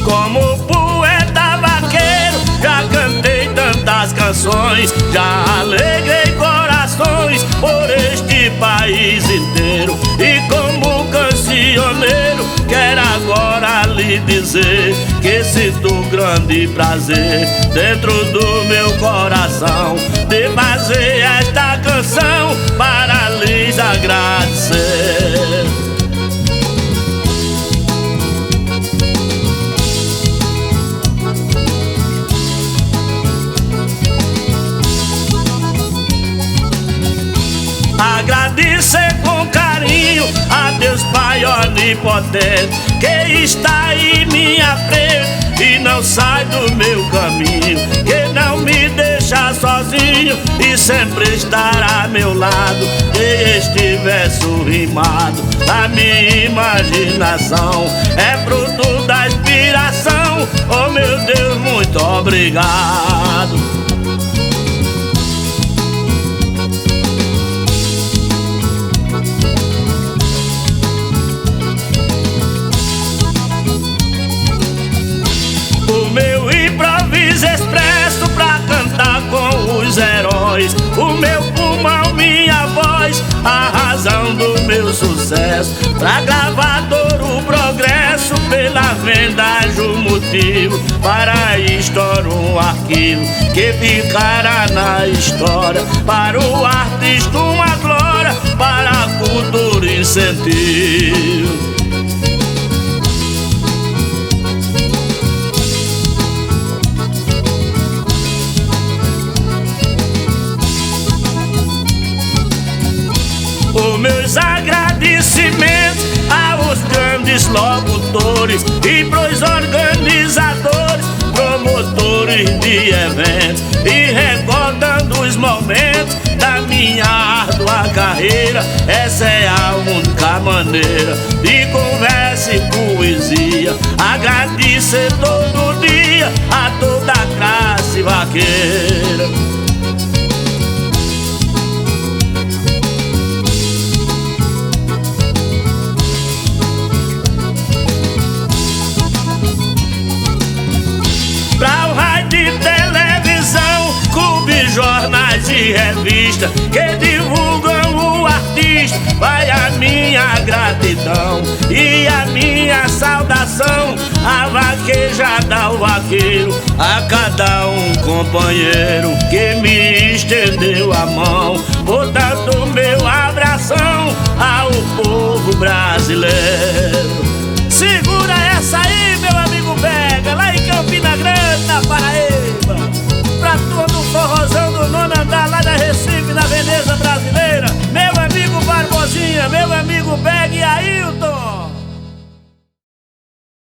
Como poeta vaqueiro, já cantei tantas canções, já alegrei corações por este país inteiro. E como cancioneiro, quero agora lhe dizer que sinto grande prazer dentro do meu coração de fazer esta canção para lhes agradecer. Agradecer com carinho a Deus Pai onipotente, que está em minha frente e não sai do meu caminho, que não me deixa sozinho e sempre estará a meu lado. E este verso rimado da minha imaginação é fruto da inspiração. Oh meu Deus, muito obrigado. Expresso pra cantar com os heróis, o meu pulmão, minha voz, a razão do meu sucesso. Pra gravador o progresso, pela vendagem o motivo, para a história um arquivo que ficará na história. Para o artista uma glória, para a cultura incentivo. Os meus agradecimentos aos grandes locutores e pros organizadores, promotores de eventos, e recordando os momentos da minha árdua carreira. Essa é a única maneira de conversa e poesia. Agradecer todo dia a toda a classe vaqueira. Jornais e revistas que divulgam o artista, vai a minha gratidão e a minha saudação. A vaquejada ao vaqueiro, a cada um companheiro que me estendeu a mão. Portanto meu abração ao povo brasileiro.